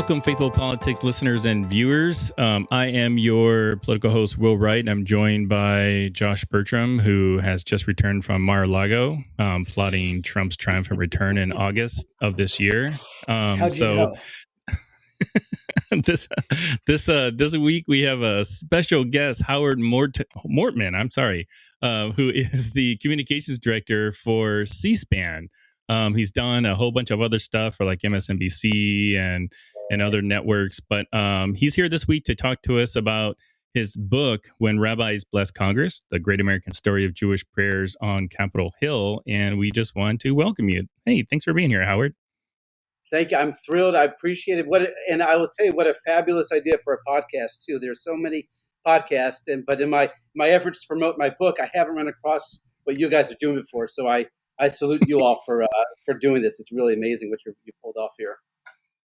Welcome, Faithful Politics listeners and viewers. I am your political host, Will Wright. I'm joined by Josh Bertram, who has just returned from Mar-a-Lago, plotting Trump's triumphant return in August of this year. How'd you know? This week we have a special guest, Howard Mortman. Who is the communications director for C-SPAN. He's done a whole bunch of other stuff for like MSNBC and other networks, but he's here this week to talk to us about his book, When Rabbis Bless Congress, The Great American Story of Jewish Prayers on Capitol Hill. And we just want to welcome you. Hey, thanks for being here, Howard. Thank you. I'm thrilled. I appreciate it. And I will tell you what a fabulous idea for a podcast too. There's so many podcasts, but in my efforts to promote my book, I haven't run across what you guys are doing before. So I salute you all for doing this. It's really amazing what you pulled off here.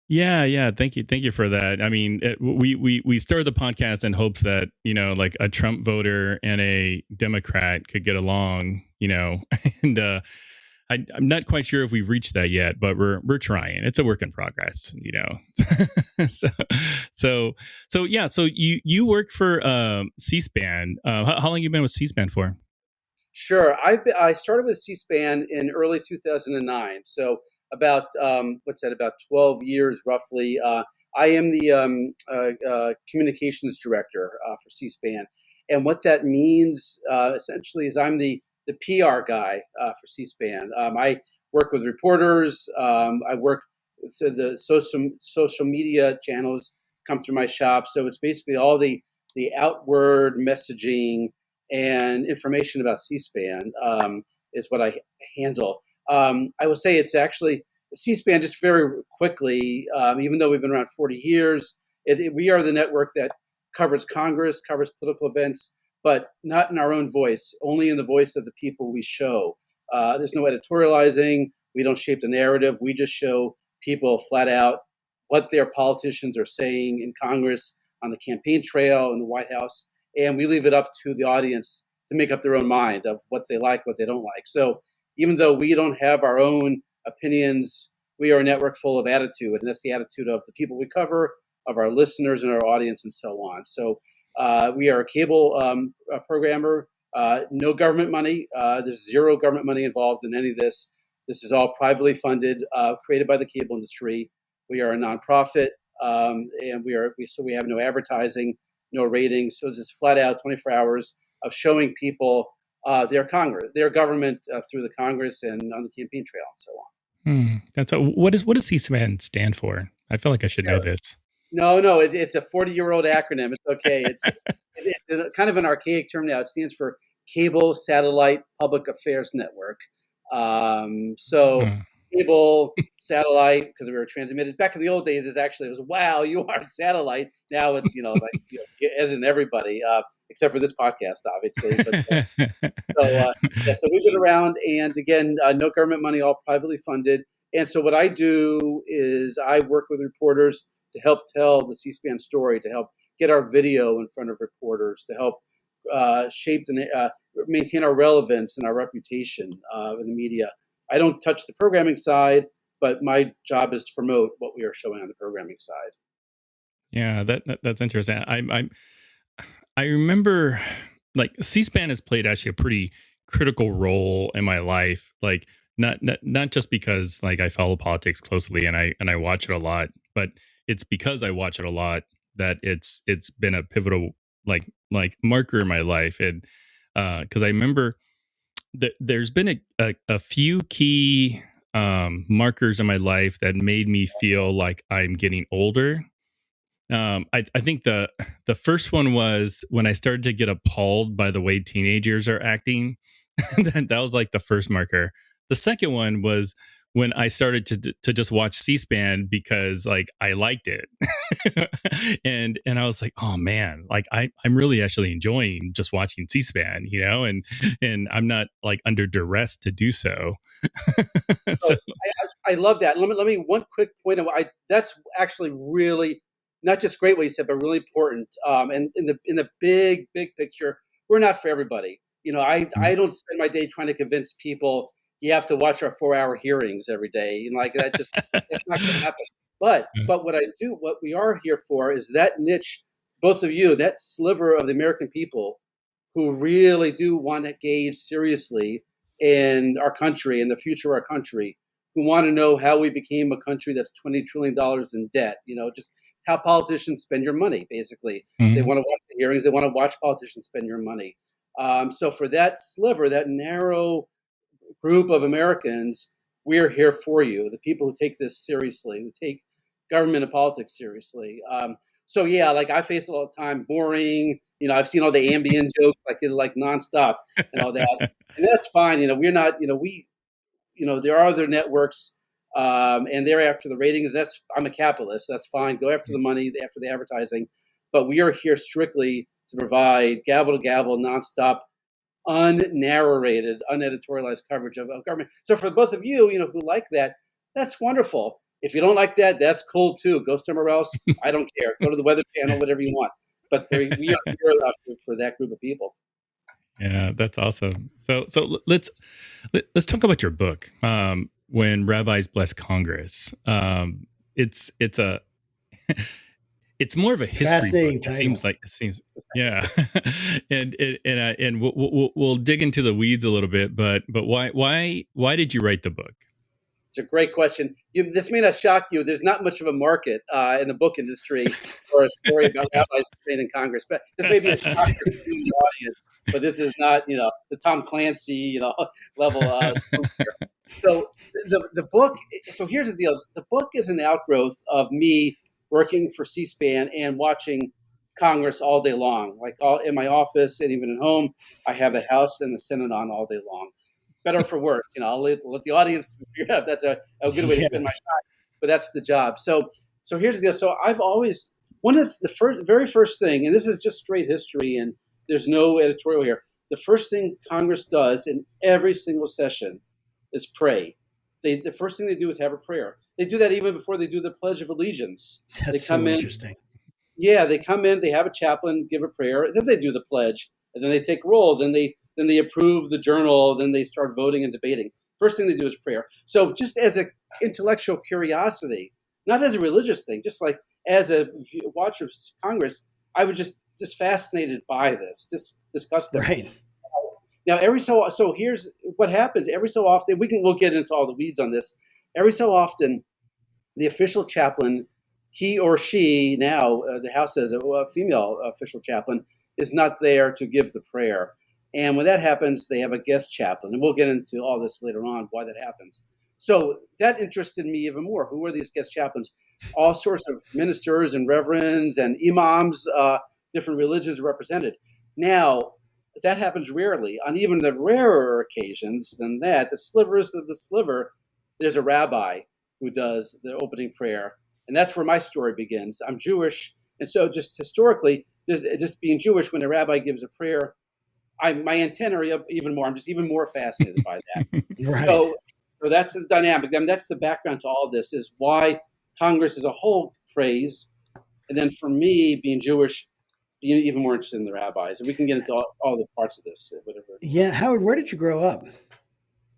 Yeah. Thank you for that. I mean, we started the podcast in hopes that, like a Trump voter and a Democrat could get along, and I'm not quite sure if we've reached that yet, but we're trying. It's a work in progress, So you work for C-SPAN. How long have you been with C-SPAN for? Sure. I started with C-SPAN in early 2009. So about 12 years roughly. I am the communications director for C-SPAN, and what that means essentially is I'm the PR guy for C-SPAN. I work with reporters. I work so the social media channels come through my shop. So it's basically all the outward messaging and information about C-SPAN is what I handle. I will say it's actually C-SPAN just very quickly, even though we've been around 40 years, we are the network that covers Congress, covers political events, but not in our own voice, only in the voice of the people we show. There's no editorializing. We don't shape the narrative. We just show people flat out what their politicians are saying in Congress, on the campaign trail, in the White House, and we leave it up to the audience to make up their own mind of what they like, what they don't like. So even though we don't have our own opinions, we are a network full of attitude, and that's the attitude of the people we cover, of our listeners and our audience, and so on. So we are a cable programmer, no government money. There's zero government money involved in any of this. This is all privately funded, created by the cable industry. We are a nonprofit, and we have no advertising, no ratings. So it's just flat out 24 hours of showing people their government through the Congress and on the campaign trail and so on. What does C-SPAN stand for? I feel like I should know this. No, it's a 40-year-old acronym. It's okay. It's kind of an archaic term now. It stands for Cable Satellite Public Affairs Network. Cable, satellite, because we were transmitted. Back in the old days, it was, wow, you are satellite. Now it's, as in everybody, except for this podcast, obviously. So we've been around, and again, no government money, all privately funded. And so what I do is I work with reporters to help tell the C-SPAN story, to help get our video in front of reporters, to help maintain our relevance and our reputation in the media. I don't touch the programming side, but my job is to promote what we are showing on the programming side. Yeah, that's interesting. I remember, like, C-SPAN has played actually a pretty critical role in my life. Like, not just because like I follow politics closely and I watch it a lot, but it's because I watch it a lot that it's been a pivotal like marker in my life. And because I remember there's been a few key markers in my life that made me feel like I'm getting older. I think the first one was when I started to get appalled by the way teenagers are acting. That was like the first marker. The second one was when I started to just watch C-SPAN because like I liked it. and I was like, oh man, like I'm really actually enjoying just watching C-SPAN, and I'm not like under duress to do so. So I love that. Let me one quick point that's actually really not just great what you said, but really important. And in the big picture, we're not for everybody. I don't spend my day trying to convince people you have to watch our 4-hour hearings every day. Like that it's not going to happen. But Yeah. what we are here for is that niche, both of you, that sliver of the American people who really do want to engage seriously in our country and the future of our country, who want to know how we became a country that's $20 trillion in debt, just how politicians spend your money, basically. They Mhm. want to watch the hearings. They want to watch politicians spend your money. So for that sliver, that narrow group of Americans, we're here for you. The people who take this seriously, who take government and politics seriously. So yeah, like I face it all the time. Boring. I've seen all the Ambien jokes, like nonstop and all that, and that's fine. We're not. There are other networks, and they're after the ratings. I'm a capitalist. That's fine. Go after the money, after the advertising, but we are here strictly to provide gavel to gavel, nonstop, unnarrated, uneditorialized coverage of government. So for both of you, who like that, that's wonderful. If you don't like that, that's cool too. Go somewhere else. I don't care. Go to the Weather Channel, whatever you want. But we are here for that group of people. Yeah, that's awesome. So let's talk about your book. When Rabbis Bless Congress. It's a it's more of a history book. Fascinating title. It seems, yeah. And we'll dig into the weeds a little bit, but why did you write the book? It's a great question. This may not shock you. There's not much of a market in the book industry for a story about rabbis praying in Congress. But this may be a shocker to the audience. But this is not, the Tom Clancy, level. So the book. So here's the deal. The book is an outgrowth of me working for C-SPAN and watching Congress all day long, like all in my office and even at home. I have the House and the Senate on all day long. Better for worse, I'll let the audience figure out if that's a good way to spend my time. But that's the job. So here's the deal. So I've always one of the very first thing, and this is just straight history, and there's no editorial here. The first thing Congress does in every single session is pray. The first thing they do is have a prayer. They do that even before they do the Pledge of Allegiance. That's They so come in. interesting. Yeah, they come in. They have a chaplain give a prayer. Then they do the pledge, and then they take roll. Then they approve the journal. Then they start voting and debating. First thing they do is prayer. So just as an intellectual curiosity, not as a religious thing, just like as a watcher of Congress, I was just fascinated by this custom. Right. Now, so here's what happens. Every so often, we'll get into all the weeds on this. Every so often, the official chaplain, he or she, now the House says a female official chaplain, is not there to give the prayer. And when that happens, they have a guest chaplain. And we'll get into all this later on, why that happens. So that interested me even more. Who are these guest chaplains? All sorts of ministers and reverends and imams, different religions are represented. Now, that happens rarely. On even the rarer occasions than that, the slivers of the sliver, there's a rabbi who does the opening prayer. And that's where my story begins. I'm Jewish. And so just historically, just being Jewish, when a rabbi gives a prayer, my antenna are up even more. I'm just even more fascinated by that. Right. So that's the dynamic. I mean, that's the background to all this, is why Congress as a whole prays. And then for me, being Jewish, being even more interested in the rabbis. And we can get into all the parts of this, whatever. Yeah. Howard, where did you grow up?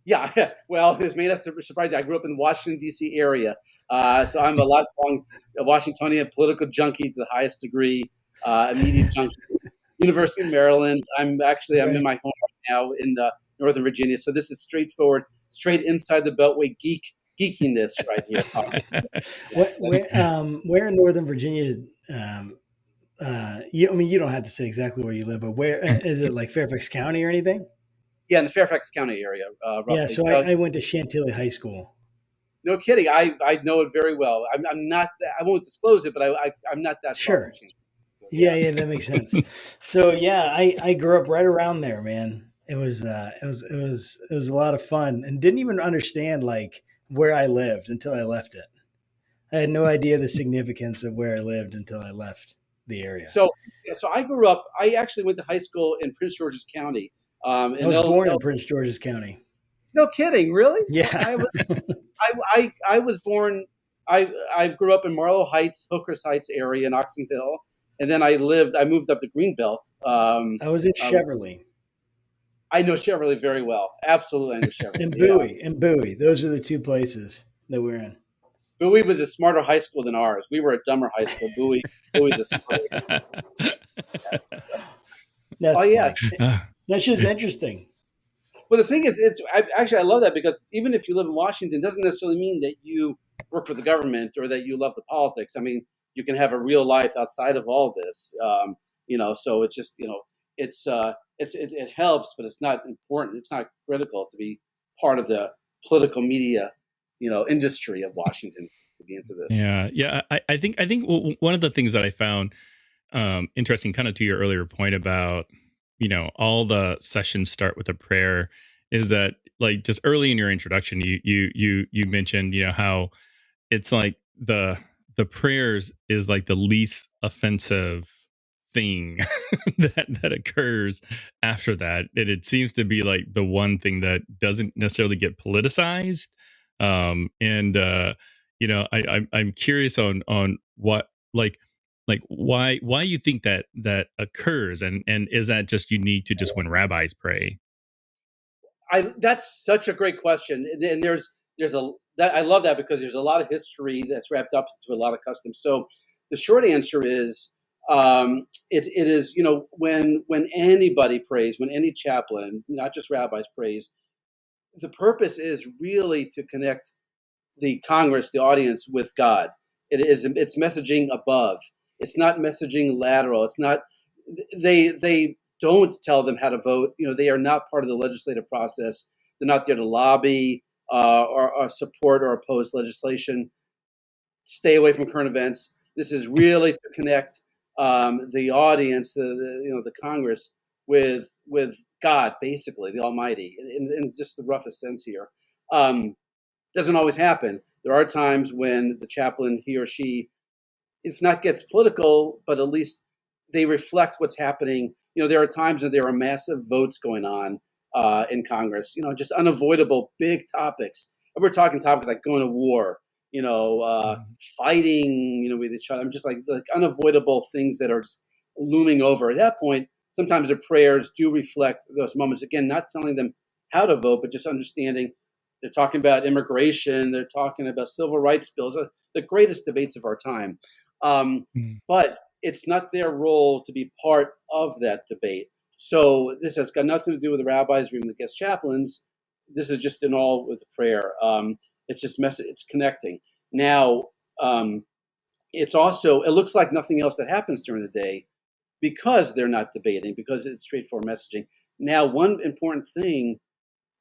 Yeah, well, this may not surprise you. I grew up in the Washington, D.C. area. So I'm a lifelong Washingtonian, political junkie to the highest degree, immediate junkie. University of Maryland. I'm in my home right now in Northern Virginia. So this is straightforward, straight inside the Beltway geekiness right here. Where in Northern Virginia? You don't have to say exactly where you live, but where is it? Like Fairfax County or anything? Yeah, in the Fairfax County area, roughly. Yeah, so I went to Chantilly High School. No kidding. I know it very well. I'm not. I won't disclose it, but I'm not that sure. far. Yeah, that makes sense. So yeah, I grew up right around there, man. It was a lot of fun, and didn't even understand like where I lived until I left it. I had no idea the significance of where I lived until I left the area. So I grew up. I actually went to high school in Prince George's County. I was born in Prince George's County. No kidding, really? Yeah. I was born. I grew up in Marlow Heights, Hooker's Heights area in Oxon Hill, and then I moved up to Greenbelt. I was in Cheverly. I know Cheverly very well. Absolutely, I know Cheverly. And Bowie. Those are the two places that we're in. Bowie was a smarter high school than ours. We were a dumber high school. Bowie's a smarter. Oh That's yes. funny. That's just interesting. Well, the thing is, I love that, because even if you live in Washington, it doesn't necessarily mean that you work for the government or that you love the politics. I mean, you can have a real life outside of all this. So it's just, it helps, but it's not important. It's not critical to be part of the political media, industry of Washington to be into this. Yeah. I think one of the things that I found interesting, kind of to your earlier point about, all the sessions start with a prayer, is that, like, just early in your introduction, you mentioned, how it's like the prayers is like the least offensive thing that occurs after that, and it seems to be like the one thing that doesn't necessarily get politicized. And I'm curious on what, like why you think that occurs, and is that just unique to just when rabbis pray? That's such a great question, and I love that, because there's a lot of history that's wrapped up into a lot of customs. So the short answer is, it is, when anybody prays, when any chaplain, not just rabbis, prays, the purpose is really to connect the Congress, the audience, with God. It's messaging above. It's not messaging lateral. It's not, they don't tell them how to vote. They are not part of the legislative process. They're not there to lobby, or support or oppose legislation. Stay away from current events. This is really to connect, the audience, the Congress, with God, basically the Almighty, in just the roughest sense here. Doesn't always happen. There are times when the chaplain, he or she, if not gets political, but at least they reflect what's happening. There are times that there are massive votes going on, in Congress. Just unavoidable big topics. And we're talking topics like going to war, fighting, with each other. I'm just like unavoidable things that are just looming over. At that point, sometimes the prayers do reflect those moments. Again, not telling them how to vote, but just understanding. They're talking about immigration. They're talking about civil rights bills, the greatest debates of our time. Mm. But it's not their role to be part of that debate. So this has got nothing to do with the rabbis or even the guest chaplains. This is just in all with the prayer. It's just it's connecting. Now, it's also, it looks like nothing else that happens during the day, because they're not debating, because it's straightforward messaging. Now, one important thing,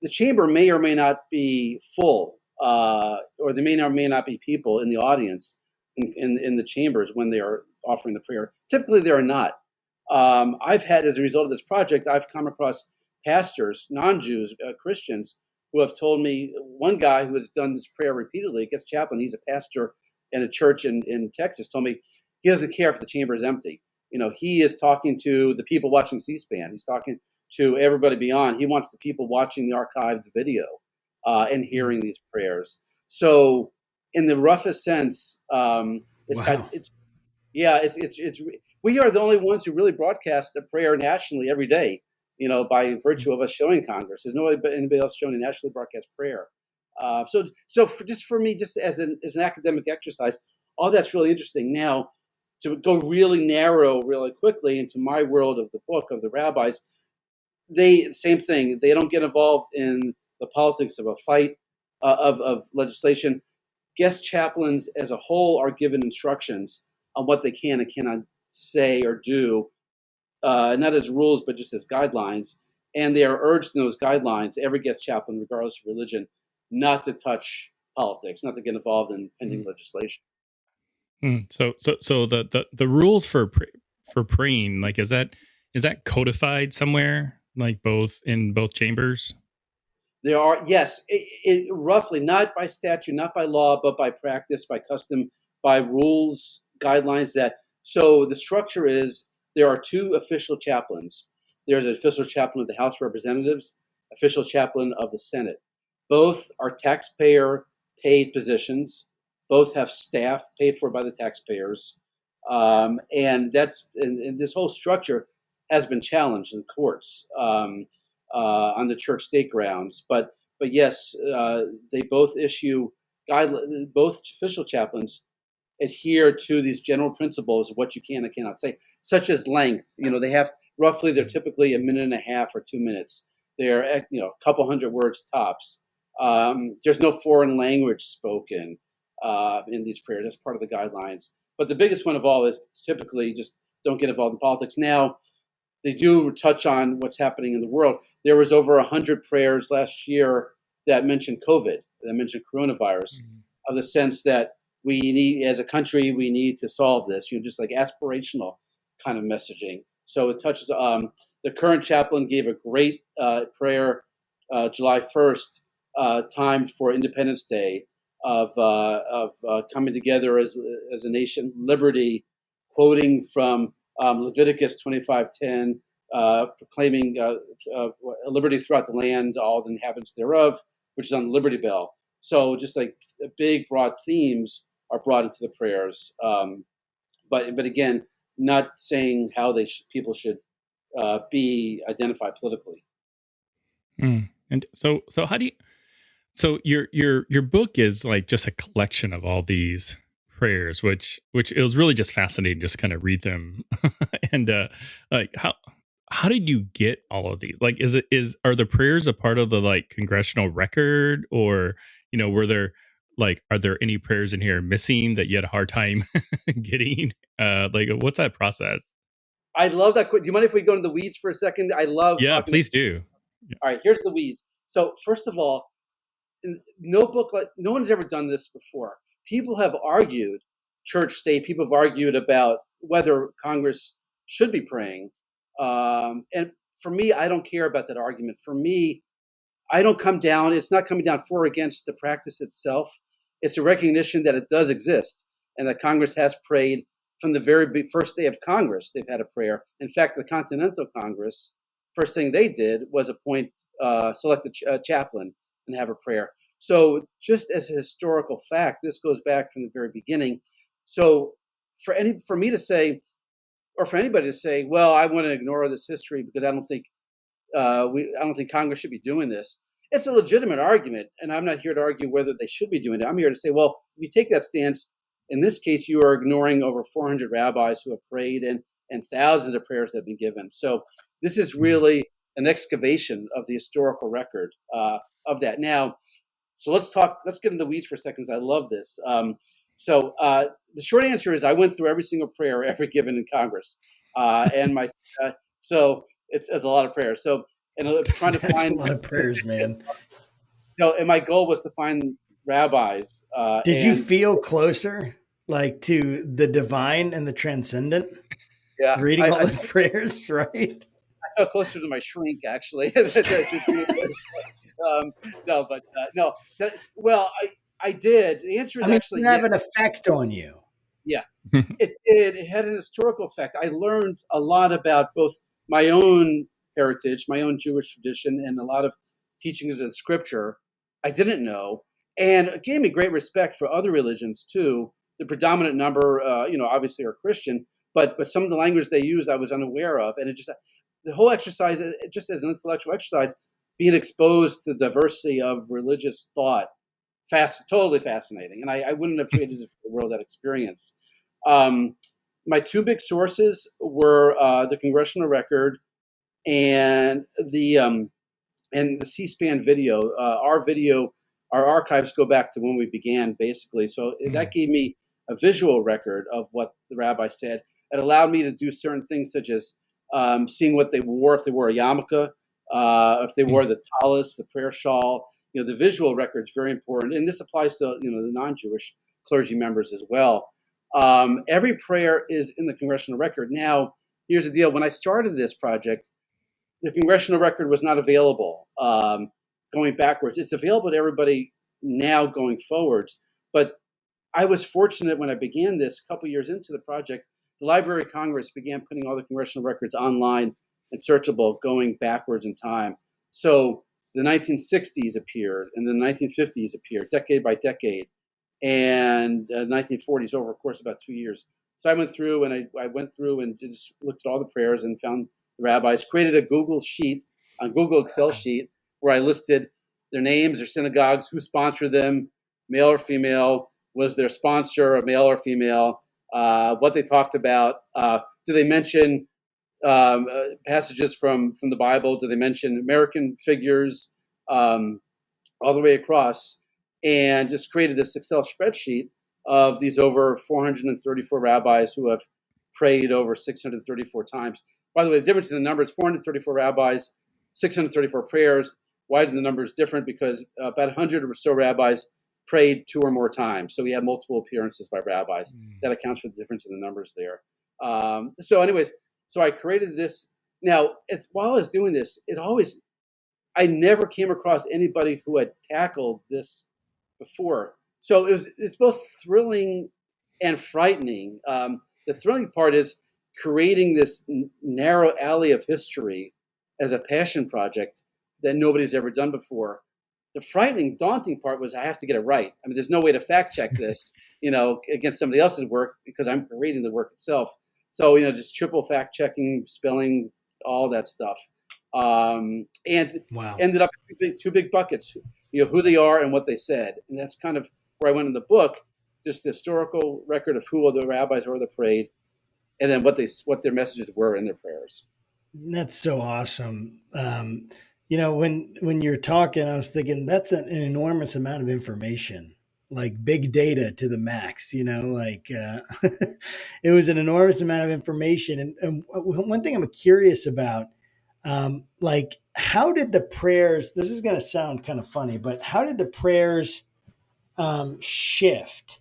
the chamber may or may not be full, or there may or may not be people in the audience in the chambers when they are offering the prayer. Typically, there are not. I've had, as a result of this project, I've come across pastors, non-Jews, Christians, who have told me, one guy who has done this prayer repeatedly, gets chaplain, he's a pastor in a church in Texas, told me he doesn't care if the chamber is empty. He is talking to the people watching C-SPAN. He's talking to everybody beyond. He wants the people watching the archived video, and hearing these prayers. So, in the roughest sense, Wow. we are the only ones who really broadcast a prayer nationally every day, by virtue of us showing Congress. There's anybody else showing a nationally broadcast prayer. Just for me, just as an academic exercise, all that's really interesting. Now, to go really narrow, really quickly into my world of the book of the rabbis, same thing. They don't get involved in the politics of a fight, of legislation. Guest chaplains as a whole are given instructions on what they can and cannot say or do, not as rules, but just as guidelines. And they are urged in those guidelines, every guest chaplain, regardless of religion, not to touch politics, not to get involved in pending legislation. So the rules for praying, like, is that codified somewhere, like in both chambers? There are, yes, roughly, not by statute, not by law, but by practice, by custom, by rules, guidelines. So the structure is, there are two official chaplains. There's an official chaplain of the House of Representatives, official chaplain of the Senate. Both are taxpayer paid positions. Both have staff paid for by the taxpayers. And this whole structure has been challenged in courts. On the church state grounds, but yes, they both issue both official chaplains adhere to these general principles of what you can and cannot say, such as length. They're typically a minute and a half or 2 minutes. They're a couple hundred words tops. There's no foreign language spoken in these prayers. That's part of the guidelines. But the biggest one of all is typically just don't get involved in politics. Now, they do touch on what's happening in the world. There was over 100 prayers last year that mentioned COVID, that mentioned coronavirus, of the sense that we need, as a country, we need to solve this, just like aspirational kind of messaging. So it touches, the current chaplain gave a great prayer July 1st, time for Independence Day, of coming together as a nation, liberty, quoting from Leviticus 25:10, proclaiming liberty throughout the land, all the inhabitants thereof, which is on the Liberty Bell. So just like big, broad themes are brought into the prayers, but again, not saying how people should be identified politically. And so how do you? So your book is like just a collection of all these prayers, which it was really just fascinating to just kind of read them. And like how did you get all of these? Like, are the prayers a part of the like congressional record, or are there any prayers in here missing that you had a hard time getting? Like, what's that process? I love that. Do you mind if we go into the weeds for a second? I love. Yeah, please do. All right, here's the weeds. So first of all, no one's ever done this before. People have argued, church state, people have argued about whether Congress should be praying. And for me, I don't care about that argument. For me, it's not coming down for or against the practice itself. It's a recognition that it does exist and that Congress has prayed from the very first day of Congress. They've had a prayer. In fact, the Continental Congress, first thing they did was select a chaplain and have a prayer. So just as a historical fact, this goes back from the very beginning. So for me to say, or for anybody to say, well, I want to ignore this history because I don't think Congress should be doing this. It's a legitimate argument, and I'm not here to argue whether they should be doing it. I'm here to say, well, if you take that stance, in this case, you are ignoring over 400 rabbis who have prayed and thousands of prayers that have been given. So this is really an excavation of the historical record of that. Now, so let's get into the weeds for a second, because I love this. So the short answer is I went through every single prayer ever given in Congress, so it's a lot of prayers. So, and I'm trying to find a lot of prayers, man. So, and my goal was to find rabbis. Did you feel closer, like, to the divine and the transcendent? Yeah, reading all those prayers, right? I felt closer to my shrink, actually. No. Well, I did. The answer is actually it have an effect on you. Yeah, it did. It had an historical effect. I learned a lot about both my own heritage, my own Jewish tradition, and a lot of teachings in Scripture I didn't know, and it gave me great respect for other religions too. The predominant number, obviously are Christian, but some of the language they use I was unaware of, and the whole exercise, just as an intellectual exercise, being exposed to the diversity of religious thought, totally fascinating, and I wouldn't have traded it for the world, that experience. My two big sources were the Congressional record and the C-SPAN video. Our archives go back to when we began, basically. So that gave me a visual record of what the rabbi said. It allowed me to do certain things, such as seeing what they wore, if they wore a yarmulke, if they wore the tallis, the prayer shawl. The visual record is very important, and this applies to the non-Jewish clergy members as well. Every prayer is in the Congressional record. Now, here's the deal: when I started this project, the Congressional record was not available going backwards. It's available to everybody now going forwards. But I was fortunate when I began this a couple years into the project. The Library of Congress began putting all the Congressional records online and searchable going backwards in time. So the 1960s appeared, and the 1950s appeared, decade by decade, and 1940s over a course of about 2 years. So I went through and just looked at all the prayers and found the rabbis, created a Google Excel sheet, where I listed their names, their synagogues, who sponsored them, male or female? Was their sponsor a male or female? What they talked about? Do they mention passages from the Bible? Do they mention American figures all the way across? And just created this Excel spreadsheet of these over 434 rabbis who have prayed over 634 times. By the way, the difference in the numbers: 434 rabbis, 634 prayers. Why are the numbers different? Because about 100 or so rabbis prayed 2 or more times. So we have multiple appearances by rabbis. That accounts for the difference in the numbers there. So I created this. Now, while I was doing this, I never came across anybody who had tackled this before. So it's both thrilling and frightening. The thrilling part is creating this narrow alley of history as a passion project that nobody's ever done before. The frightening, daunting part was I have to get it right. I mean, there's no way to fact check this, against somebody else's work because I'm creating the work itself. So, just triple fact checking, spelling, all that stuff. And Wow. ended up in two big buckets, who they are and what they said. And that's kind of where I went in the book, just the historical record of who the rabbis were that prayed, and then what their messages were in their prayers. That's so awesome. When you're talking, I was thinking that's an enormous amount of information, like big data to the max, it was an enormous amount of information. And one thing I'm curious about, how did the prayers, this is going to sound kind of funny, but how did the prayers shift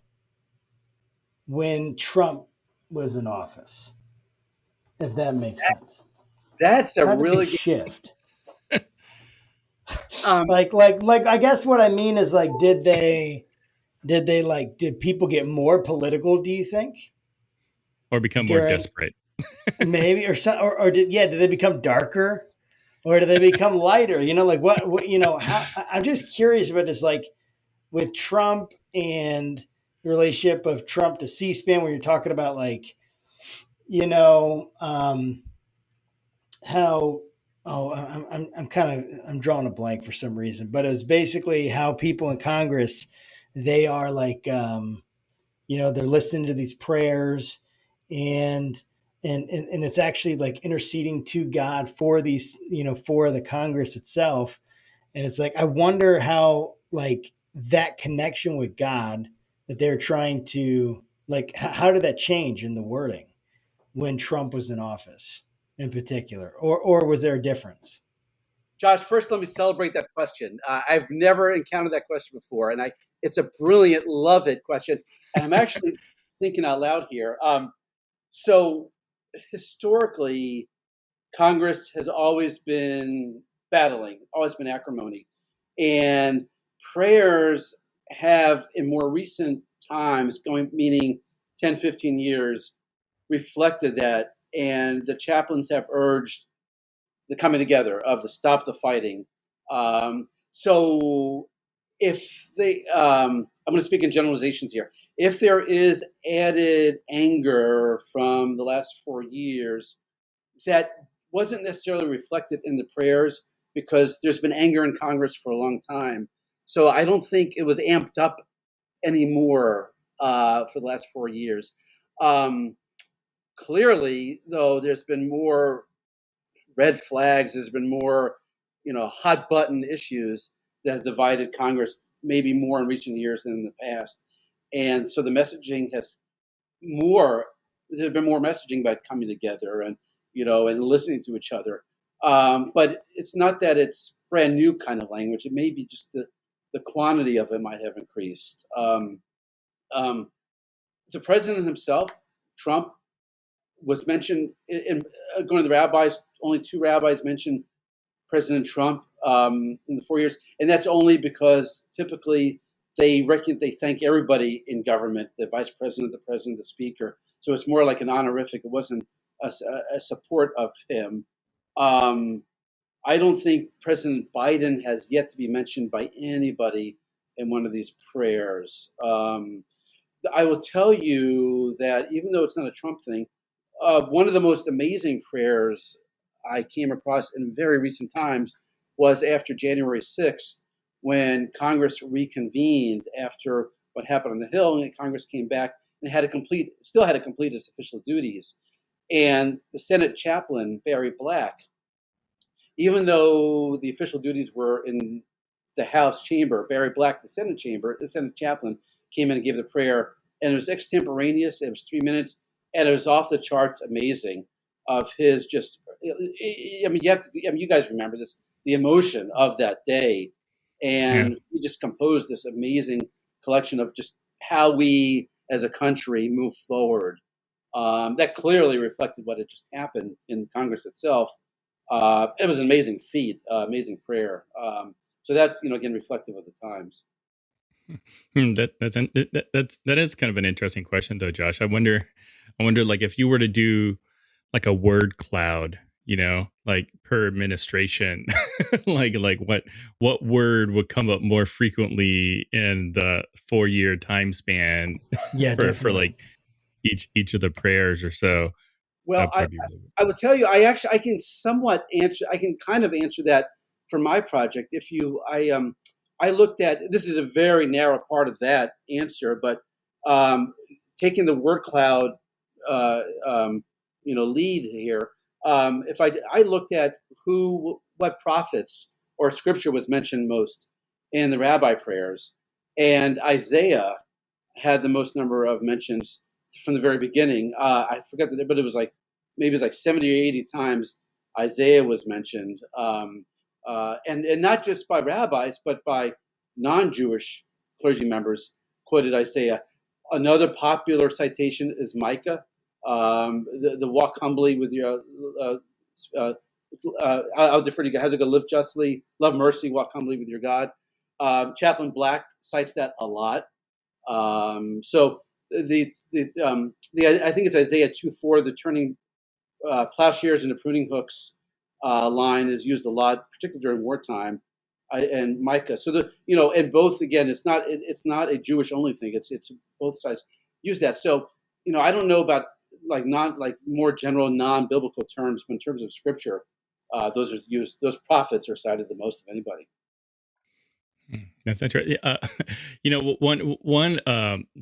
when Trump was in office? If that makes sense. That's a How did really they good shift. I guess what I mean is did people get more political, do you think? Or become more desperate. Maybe, did they become darker? Or do they become lighter? I'm just curious about this, like with Trump and the relationship of Trump to C-SPAN, where you're talking about how, I'm drawing a blank for some reason, but it was basically how people in Congress, they are they're listening to these prayers and it's actually like interceding to God for these, for the Congress itself. And it's like, I wonder how that connection with God that they're trying to how did that change in the wording when Trump was in office in particular, or was there a difference? Josh, first, let me celebrate that question. I've never encountered that question before, and it's a brilliant, love it question. And I'm actually thinking out loud here. So historically, Congress has always been battling, always been acrimony. And prayers have, in more recent times, meaning 10, 15 years, reflected that. And the chaplains have urged the coming together of the stop the fighting. So if I'm going to speak in generalizations here. If there is added anger from the last 4 years, that wasn't necessarily reflected in the prayers because there's been anger in Congress for a long time. So I don't think it was amped up anymore for the last 4 years. Clearly, though, there's been more red flags. There's been more, hot button issues that have divided Congress maybe more in recent years than in the past. And so the messaging there's been more messaging about coming together and listening to each other. But it's not that it's brand new kind of language. It may be just the quantity of it might have increased. The president himself, Trump, was mentioned in going to the rabbis. Only 2 rabbis mentioned President Trump in the 4 years, and that's only because typically they thank everybody in government, the vice president, the president, the speaker. So it's more like an honorific. It wasn't a support of him. I don't think President Biden has yet to be mentioned by anybody in one of these prayers. I will tell you that even though it's not a Trump thing, one of the most amazing prayers I came across in very recent times was after January 6th, when Congress reconvened after what happened on the Hill, and Congress came back and still had to complete its official duties. And the Senate chaplain, Barry Black, even though the official duties were in the House chamber, Barry Black, the Senate chaplain, came in and gave the prayer, and it was extemporaneous. It was 3 minutes, and it was off the charts, amazing. Of his just, I mean, you guys remember this, the emotion of that day, Yeah. and he just composed this amazing collection of just how we as a country move forward. That clearly reflected what had just happened in Congress itself. It was an amazing feat, amazing prayer. So that, again, reflective of the times. That is kind of an interesting question, though, Josh. I wonder, like, if you were to do like a word cloud, like per administration, like what word would come up more frequently in the 4-year time span Yeah, for definitely. like each of the prayers or so. Well, That'd probably be really I would tell you, I can somewhat answer. I can kind of answer that for my project. I looked at, this is a very narrow part of that answer, but taking the word cloud, uh, lead here. If I looked at what prophets or scripture was mentioned most in the rabbi prayers, and Isaiah had the most number of mentions from the very beginning. I forget that, but it was like maybe it's like 70 or 80 times Isaiah was mentioned, and not just by rabbis, but by non-Jewish clergy members quoted Isaiah. Another popular citation is Micah, the walk humbly with your. I'll defer to you. How's it go? Live justly, love mercy, walk humbly with your God. Chaplain Black cites that a lot. So I think it's Isaiah 2:4. The turning plowshares into pruning hooks line is used a lot, particularly during wartime. And Micah. So and both, again, it's not a Jewish only thing. It's both sides use that. So I don't know about like more general non-biblical terms, but in terms of scripture, those are used. Those prophets are cited the most of anybody. That's interesting. One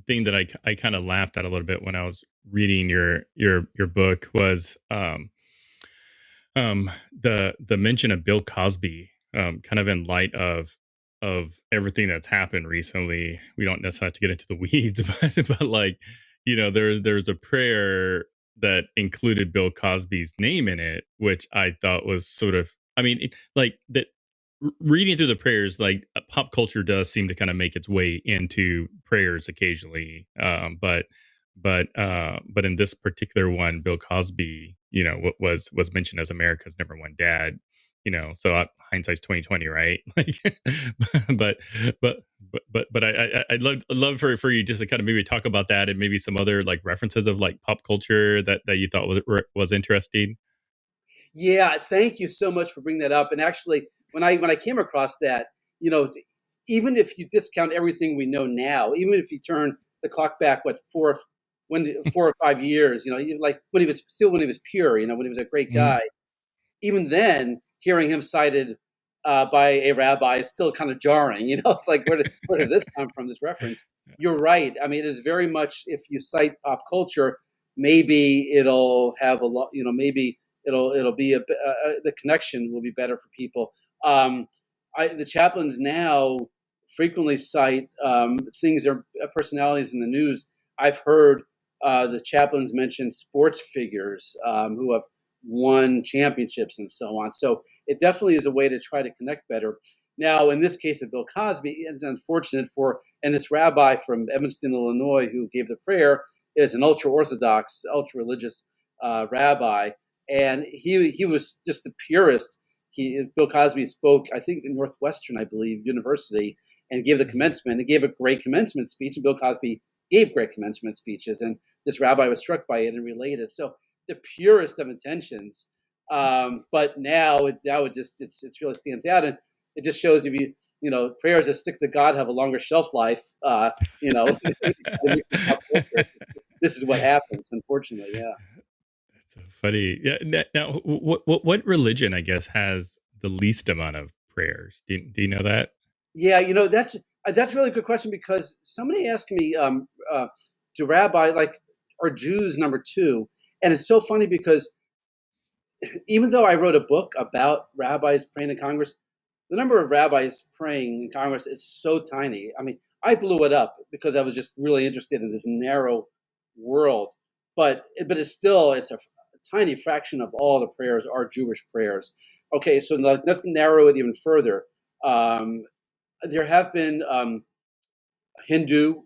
thing that I kind of laughed at a little bit when I was reading your book was the mention of Bill Cosby, kind of in light of everything that's happened recently. We don't necessarily have to get into the weeds, but like, there's a prayer that included Bill Cosby's name in it, which I thought was sort of, I mean, like that. Reading through the prayers, like pop culture does seem to kind of make its way into prayers occasionally, but in this particular one, Bill Cosby, was mentioned as America's number one dad. Hindsight's 2020, right? Like, but I'd love for you just to kind of maybe talk about that and maybe some other like references of like pop culture that you thought was interesting. Yeah, thank you so much for bringing that up. And actually, when I came across that, even if you discount everything we know now, even if you turn the clock back, 4 or 5 years, like when he was pure, when he was a great Mhm. guy, even then, hearing him cited by a rabbi is still kind of jarring. It's like, where did this come from? This reference. You're right. I mean, it is very much, if you cite pop culture, maybe it'll have a lot. Maybe it'll be the connection will be better for people. The chaplains now frequently cite things or personalities in the news. I've heard the chaplains mention sports figures who have won championships and so on. So it definitely is a way to try to connect better. Now, in this case of Bill Cosby, it's unfortunate and this rabbi from Evanston, Illinois, who gave the prayer, is an ultra-Orthodox, ultra-religious rabbi, and he was just the purest. Bill Cosby spoke, I think, in Northwestern, I believe, University, and gave the commencement. He gave a great commencement speech, and Bill Cosby gave great commencement speeches, and this rabbi was struck by it and related. So the purest of intentions, but now it really stands out, and it just shows if prayers that stick to God have a longer shelf life. This is what happens, unfortunately. Yeah. That's so funny. Yeah. Now, what religion, I guess, has the least amount of prayers? Do you know that? Yeah, that's a really good question because somebody asked me, do rabbi like are Jews number two? And it's so funny because even though I wrote a book about rabbis praying in Congress, the number of rabbis praying in Congress is so tiny. I mean, I blew it up because I was just really interested in this narrow world, but it's a tiny fraction of all the prayers are Jewish prayers. Okay, so let's narrow it even further. There have been Hindu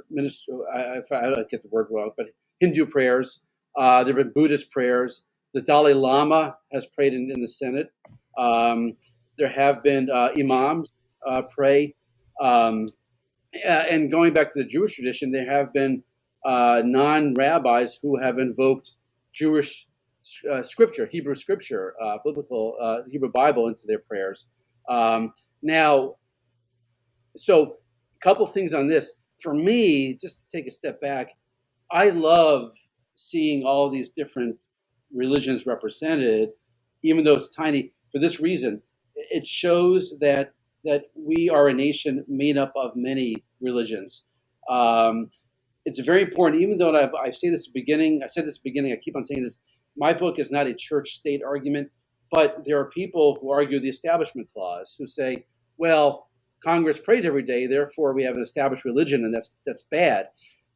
minister. I get the word wrong, but Hindu prayers. There have been Buddhist prayers. The Dalai Lama has prayed in the Senate. Um, there have been imams pray. Um, and going back to the Jewish tradition, there have been non-rabbis who have invoked Jewish scripture, Hebrew scripture, biblical Hebrew Bible into their prayers. Now, so a couple things on this. For me, just to take a step back, I love seeing all these different religions represented, even though it's tiny. For this reason, it shows that we are a nation made up of many religions. Um, it's very important, even though I say this at the beginning, I said this at the beginning, I keep on saying this, my book is not a church-state argument, but there are people who argue the Establishment Clause, who say, well, Congress prays every day, therefore we have an established religion, and that's bad.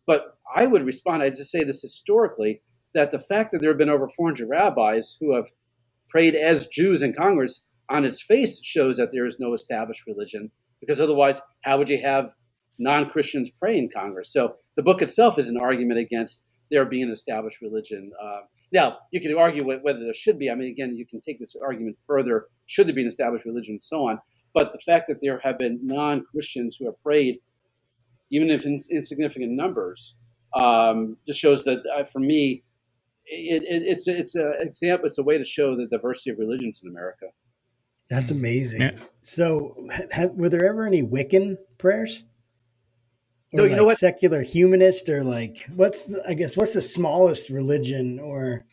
But I would respond, I'd just say this historically, that the fact that there have been over 400 rabbis who have prayed as Jews in Congress on its face shows that there is no established religion, because otherwise, how would you have non-Christians pray in Congress? So the book itself is an argument against there being an established religion. Now, you can argue whether there should be. I mean, again, you can take this argument further. Should there be an established religion and so on? But the fact that there have been non-Christians who have prayed, even if in insignificant numbers, just shows that for me, it's an example. It's a way to show the diversity of religions in America. That's amazing. Yeah. So, were there ever any Wiccan prayers? Or No, you know like what? secular humanist, or like what's the smallest religion? Or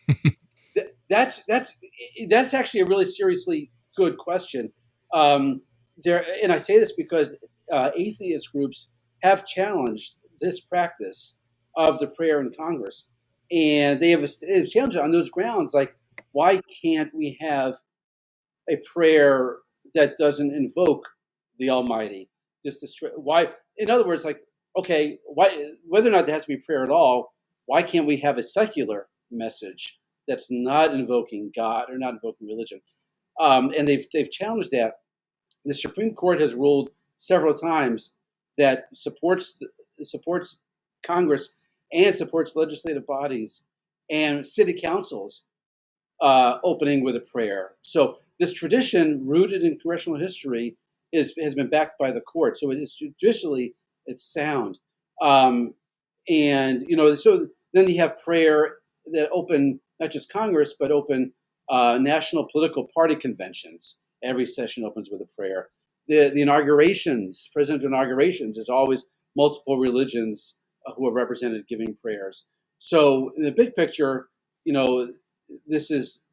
That's actually a really seriously good question. There, and I say this because atheist groups have challenged this practice of the prayer in Congress, and they've challenged it on those grounds. Like, why can't we have a prayer that doesn't invoke the Almighty? Why? In other words, like, okay, why? Whether or not there has to be prayer at all, why can't we have a secular message that's not invoking God or not invoking religion? And they've challenged that. The Supreme Court has ruled several times that supports Congress and supports legislative bodies and city councils opening with a prayer. So this tradition, rooted in congressional history, has been backed by the court. So it is judicially, it's sound. And so then you have prayer that open not just Congress, but open national political party conventions. Every session opens with a prayer. The inaugurations, presidential inaugurations, is always multiple religions who are represented giving prayers. So in the big picture, this is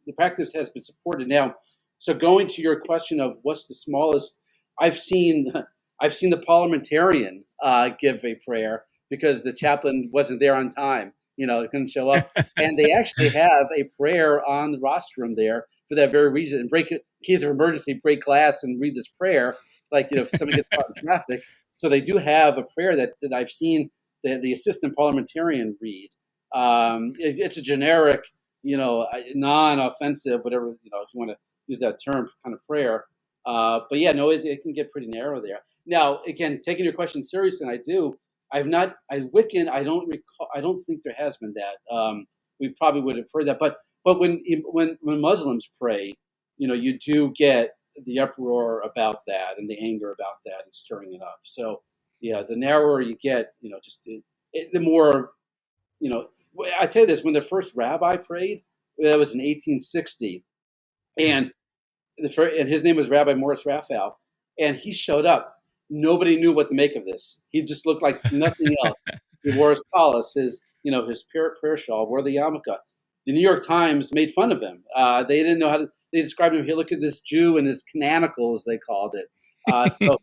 the practice has been supported now. So going to your question of what's the smallest, I've seen the parliamentarian give a prayer because the chaplain wasn't there on time. Couldn't show up, and they actually have a prayer on the rostrum there for that very reason. And in case of emergency, break glass and read this prayer. Like if somebody gets caught in traffic, so they do have a prayer that I've seen the assistant parliamentarian read. It's a generic, non-offensive, whatever, if you want to use that term, kind of prayer. But yeah, no, it can get pretty narrow there. Now, again, taking your question seriously, and I do. Wiccan. I don't recall. I don't think there has been that. We probably would have heard that. But when Muslims pray, you do get the uproar about that and the anger about that and stirring it up. So yeah, the narrower you get, the more. I tell you this: when the first rabbi prayed, that was in 1860, and his name was Rabbi Morris Raphael, and he showed up. Nobody knew what to make of this. He just looked like nothing else. He wore his tallis, his prayer shawl, wore the yarmulke. The New York Times made fun of him. They didn't know how to. They described him here. Look at this Jew in his canonicals, they called it. So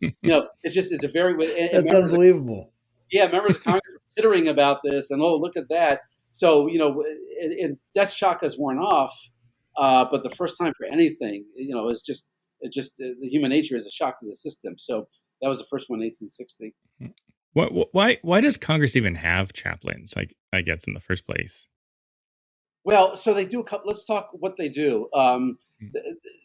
it's a very and That's members of, unbelievable. yeah, members of Congress are tittering about this, and oh, look at that. So and that shock has worn off, but the first time for anything, is just the human nature is a shock to the system. So that was the first one in 1860. Why does Congress even have chaplains? I guess in the first place. Well, so they do a couple. Let's talk what they do.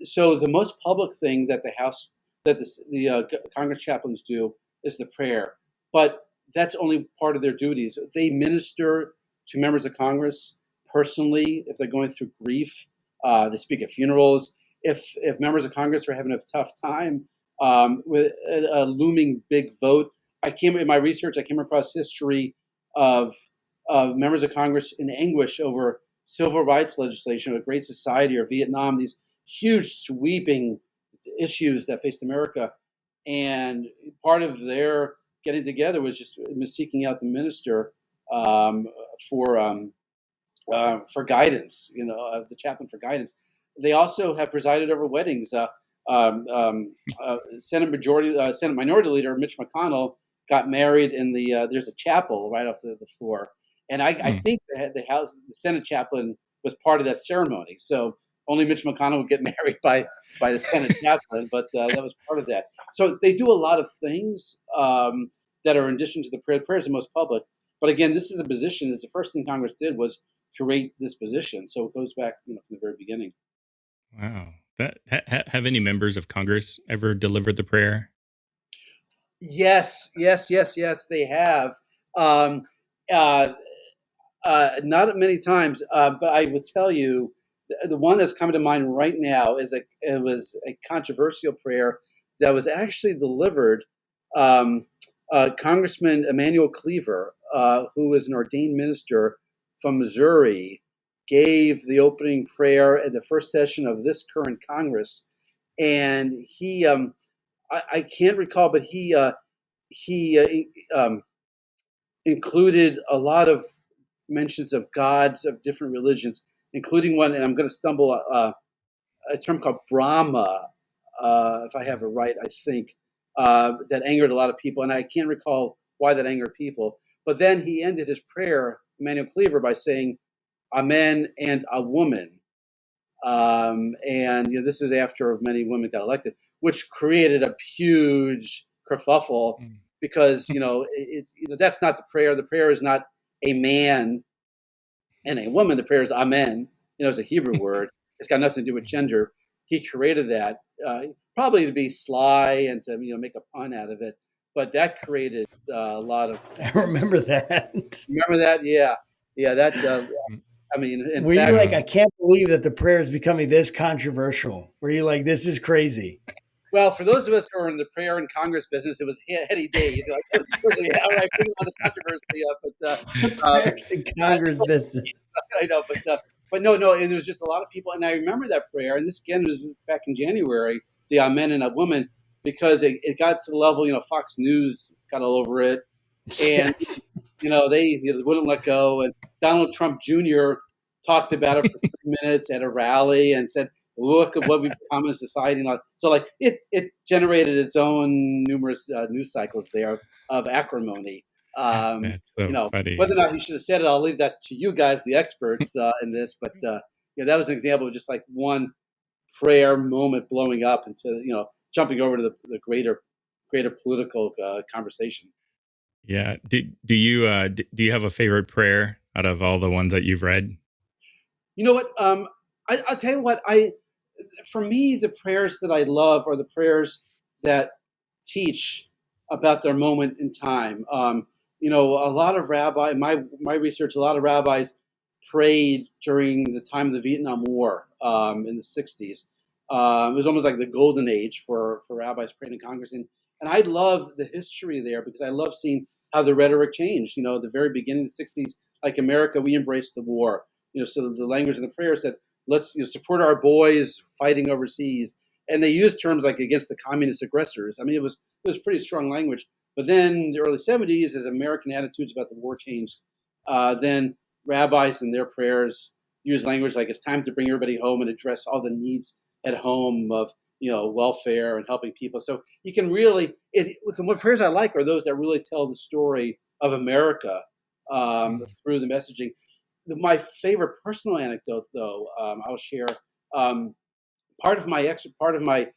So the most public thing that the House, that the Congress chaplains do is the prayer, but that's only part of their duties. They minister to members of Congress personally if they're going through grief. They speak at funerals. If members of Congress are having a tough time with a looming big vote, in my research, I came across history of members of Congress in anguish over civil rights legislation, a Great Society, or Vietnam, these huge sweeping issues that faced America. And part of their getting together was just seeking out the minister for guidance, the chaplain for guidance. They also have presided over weddings. Senate Minority Leader Mitch McConnell got married in there's a chapel right off the floor. And I think the Senate chaplain was part of that ceremony. So only Mitch McConnell would get married by the Senate chaplain, but that was part of that. So they do a lot of things that are in addition to the prayer. Prayer is the most public. But again, this is a position. The first thing Congress did was create this position. So it goes back from the very beginning. Wow. Have any members of Congress ever delivered the prayer? Yes, they have. Not many times, but I will tell you, the one that's coming to mind right now it was a controversial prayer that was actually delivered. Congressman Emanuel Cleaver, who is an ordained minister from Missouri, gave the opening prayer at the first session of this current Congress, and he, I can't recall, but he included a lot of mentions of gods of different religions, including one, and I'm going to stumble, a term called Brahma, if I have it right, I think, that angered a lot of people. And I can't recall why that angered people. But then he ended his prayer, Emmanuel Cleaver, by saying, Amen and a woman. And this is after many women got elected, which created a huge kerfuffle because, that's not the prayer. The prayer is not a man and a woman. The prayer is amen. It's a Hebrew word. It's got nothing to do with gender. He created that probably to be sly and to make a pun out of it. But that created a lot of. I remember that. Remember that? Yeah. That. I mean, in were fact, you like, I can't believe that the prayer is becoming this controversial? Were you like, this is crazy? Well, for those of us who are in the prayer and Congress business, it was heady days. Like, all right, bring on the controversy. Prayers in Congress business. I know, but no, it was just a lot of people. And I remember that prayer, and this again was back in January, the Amen and a woman, because it got to the level, Fox News got all over it. And, Yes. they wouldn't let go. And Donald Trump Jr. talked about it for 3 minutes at a rally and said, look at what we've become in society. So like it generated its own numerous news cycles there of acrimony. That's so funny. Whether or not he should have said it, I'll leave that to you guys, the experts in this. But that was an example of just like one prayer moment blowing up into jumping over to the greater political conversation. Yeah. Do you have a favorite prayer out of all the ones that you've read? You know what? I'll tell you what. For me, the prayers that I love are the prayers that teach about their moment in time. A lot of my research, a lot of rabbis prayed during the time of the Vietnam War in the 60s. It was almost like the golden age for rabbis praying in Congress. And I love the history there because I love seeing how the rhetoric changed. The very beginning of the 60s, like America, we embraced the war. So the language of the prayer said, let's support our boys fighting overseas. And they used terms like against the communist aggressors. I mean, it was pretty strong language. But then in the early 70s, as American attitudes about the war changed, then rabbis in their prayers use language like it's time to bring everybody home and address all the needs at home of welfare and helping people. So you can really, what prayers I like are those that really tell the story of America through the messaging. My favorite personal anecdote, though, I'll share. Part of my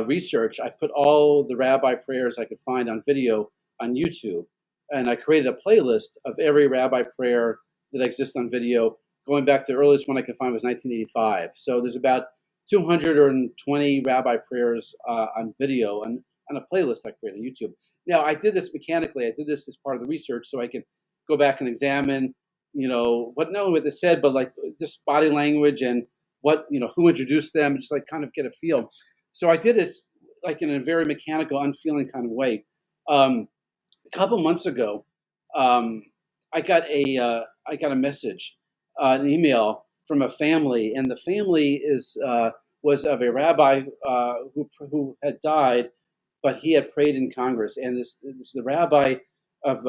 research, I put all the rabbi prayers I could find on video on YouTube, and I created a playlist of every rabbi prayer that exists on video, going back to the earliest one I could find was 1985. So there's about 220 rabbi prayers on video on a playlist I created on YouTube. Now, I did this mechanically. I did this as part of the research so I could go back and examine, not only what they said, but like just body language and who introduced them, just like kind of get a feel. So I did this like in a very mechanical, unfeeling kind of way. A couple months ago, I got a message, an email from a family, and the family was of a rabbi who had died, but he had prayed in Congress, and this the rabbi of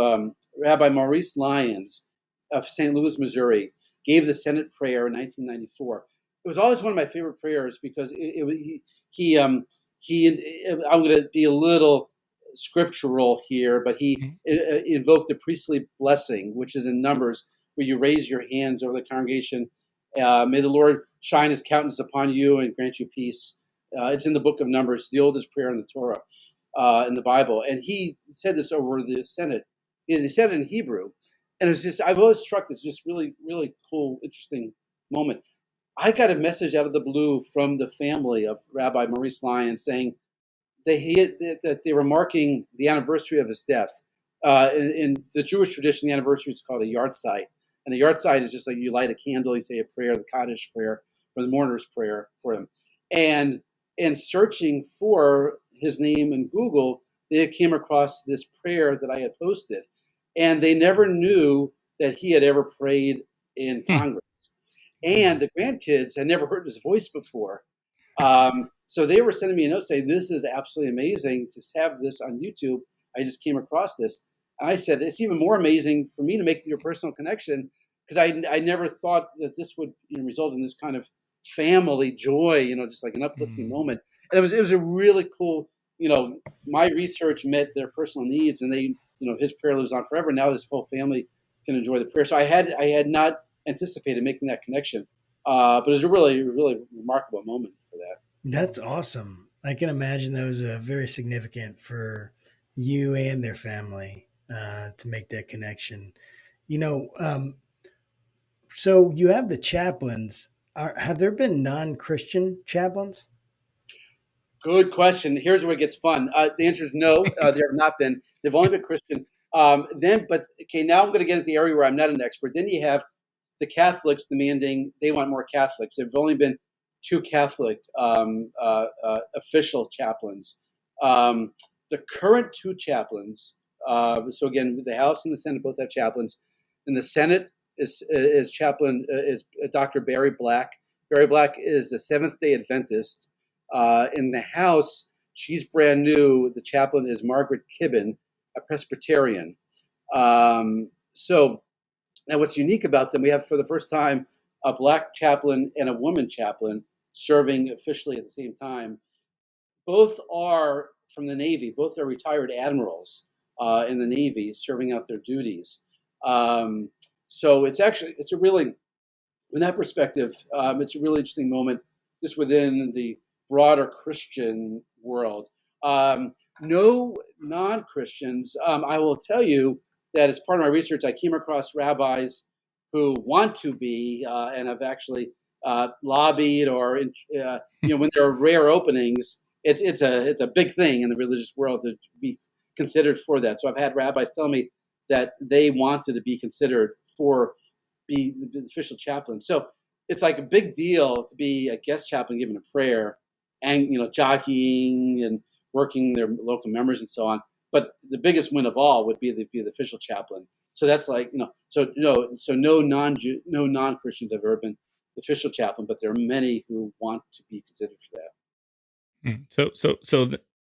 Rabbi Maurice Lyons of St. Louis, Missouri, gave the Senate prayer in 1994. It was always one of my favorite prayers because he I'm going to be a little scriptural here, but he invoked the priestly blessing, which is in Numbers, where you raise your hands over the congregation. May the Lord shine his countenance upon you and grant you peace. It's in the book of Numbers, the oldest prayer in the Torah, in the Bible. And he said this over the Senate. He said it in Hebrew. And it's just, I've always struck this just really, really cool, interesting moment. I got a message out of the blue from the family of Rabbi Maurice Lyons saying that they were marking the anniversary of his death. In the Jewish tradition, the anniversary is called a yahrzeit. And a yahrzeit is just like you light a candle, you say a prayer, the Kaddish prayer, for the mourner's prayer for him. And searching for his name in Google, they came across this prayer that I had posted. And they never knew that he had ever prayed in Congress. And the grandkids had never heard his voice before. So they were sending me a note saying, this is absolutely amazing to have this on YouTube. I just came across this. And I said, it's even more amazing for me to make your personal connection, because I never thought that this would result in this kind of family joy, just like an uplifting moment. And it was a really cool, my research met their personal needs, and they, his prayer lives on forever. Now his whole family can enjoy the prayer. So I had not anticipated making that connection, but it was a really, really remarkable moment for that. That's awesome. I can imagine that was very significant for you and their family to make that connection. So you have the chaplains. Have there been non-Christian chaplains? Good question. Here's where it gets fun. The answer is no. There have not been. They've only been Christian. Now I'm going to get into the area where I'm not an expert. Then you have the Catholics demanding they want more Catholics. There have only been 2 Catholic official chaplains. The current 2 chaplains. So again, the House and the Senate both have chaplains. In the Senate is chaplain is Dr. Barry Black. Barry Black is a Seventh-day Adventist. In the House, she's brand new. The chaplain is Margaret Kibben, a Presbyterian. So now what's unique about them, we have for the first time a Black chaplain and a woman chaplain serving officially at the same time. Both are from the Navy. Both are retired admirals in the Navy serving out their duties. So it's a really, in that perspective, it's a really interesting moment just within the broader Christian world. No non-Christians. I will tell you that as part of my research, I came across rabbis who want to be and have actually lobbied, or when there are rare openings, it's a big thing in the religious world to be considered for that. So I've had rabbis tell me that they wanted to be considered for be the official chaplain. So it's like a big deal to be a guest chaplain giving a prayer and jockeying and working their local members and so on. But the biggest win of all would be the official chaplain. So that's like so no non-Christians have ever been official chaplain, but there are many who want to be considered for that. So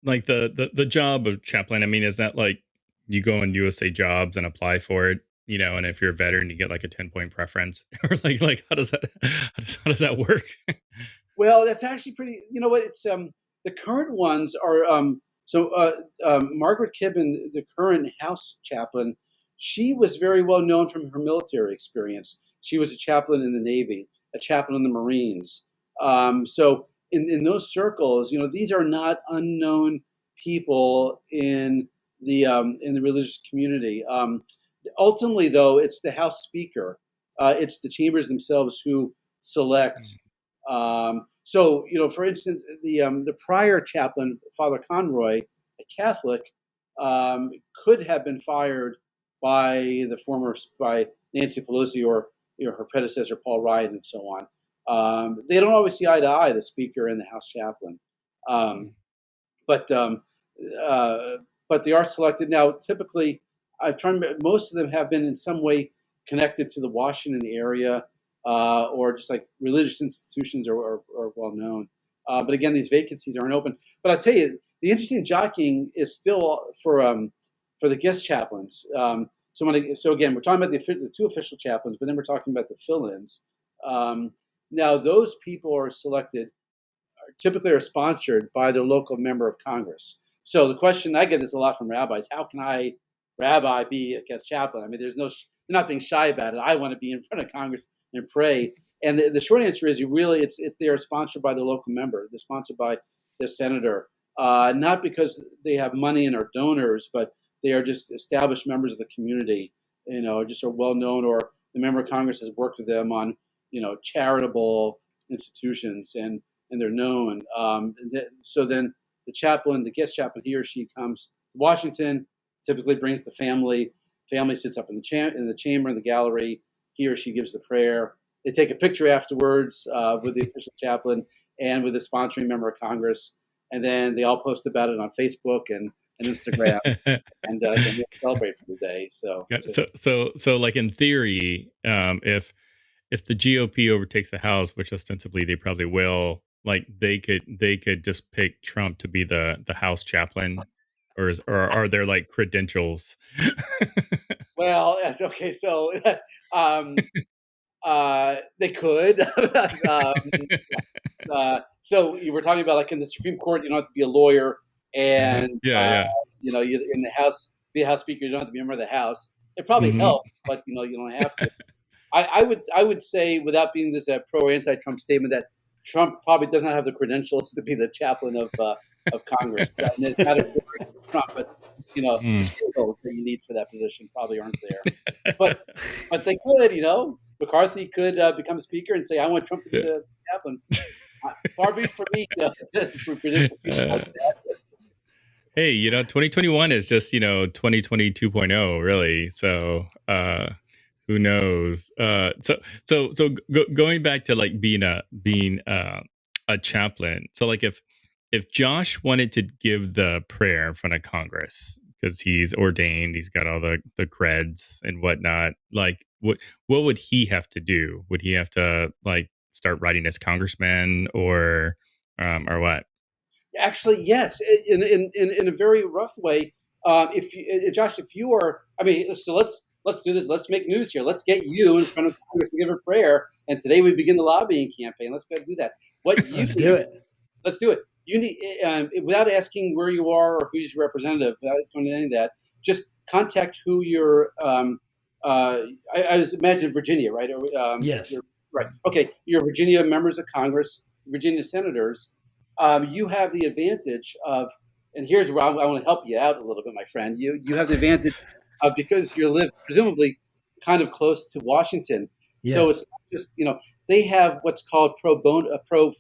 like the job of chaplain, I mean, is that like you go on USA Jobs and apply for it, and if you're a veteran, you get like a 10-point preference, or like how does that work? Well, that's actually pretty. You know what? It's the current ones are Margaret Kibben, the current House chaplain. She was very well known from her military experience. She was a chaplain in the Navy, a chaplain in the Marines. So in those circles, these are not unknown people in the religious community. Ultimately, though, it's the House Speaker, it's the chambers themselves who select. For instance, the prior chaplain, Father Conroy, a Catholic, could have been fired by Nancy Pelosi or her predecessor Paul Ryan and so on. They don't always see eye to eye, the Speaker and the House chaplain, but but they are selected now. Typically, most of them have been in some way connected to the Washington area. Or just like religious institutions are well known. But again, these vacancies aren't open. But I'll tell you, the interesting jockeying is still for the guest chaplains. So again, we're talking about the two official chaplains, but then we're talking about the fill-ins. Now, those people are selected, typically are sponsored by their local member of Congress. So the question, I get this a lot from rabbis: how can I, rabbi, be a guest chaplain? I mean, they're not being shy about it. I want to be in front of Congress and pray. And the short answer is, they are sponsored by their local member. They're sponsored by their senator, not because they have money and are donors, but they are just established members of the community. Just are well known, or the member of Congress has worked with them on charitable institutions, and they're known. So then the chaplain, the guest chaplain, he or she comes to Washington, typically brings the family. Family sits up in the chamber, in the gallery. He or she gives the prayer. They take a picture afterwards with the official chaplain and with the sponsoring member of Congress, and then they all post about it on Facebook and Instagram, and then celebrate for the day. So like in theory, if the GOP overtakes the House, which ostensibly they probably will, like they could just pick Trump to be the House chaplain, or are there like credentials? Well, that's okay. So they could. So you were talking about, like, in the Supreme Court, you don't have to be a lawyer, and Yeah. in the House, be a House Speaker, you don't have to be a member of the House. It probably helps, but you don't have to. I would say, without being this pro or anti-Trump statement, that Trump probably does not have the credentials to be the chaplain of Congress. And it's not a war against Trump, but the skills that you need for that position probably aren't there. But they could, McCarthy could become Speaker and say, "I want Trump to be the chaplain." Far be it from me to predict the future like that. Hey, 2021 is just 2020 2.0, really. So who knows? Going back to like being a chaplain. So like if Josh wanted to give the prayer in front of Congress because he's ordained, he's got all the creds and whatnot. Like what would he have to do? Would he have to like start writing as congressman or what? Actually, yes, in a very rough way. Josh, if you are, so let's do this. Let's make news here. Let's get you in front of Congress and give a prayer. And today we begin the lobbying campaign. Let's go ahead and do that. Let's do it. Let's do it. You need, without asking where you are or who's your representative, without doing any of that, just contact who your. I was imagining Virginia, right? Yes. Right. Okay. Your Virginia members of Congress, Virginia senators. You have the advantage of, and here's where I want to help you out a little bit, my friend. You have the advantage of, because you live presumably kind of close to Washington. Yes. So it's not just, they have what's called pro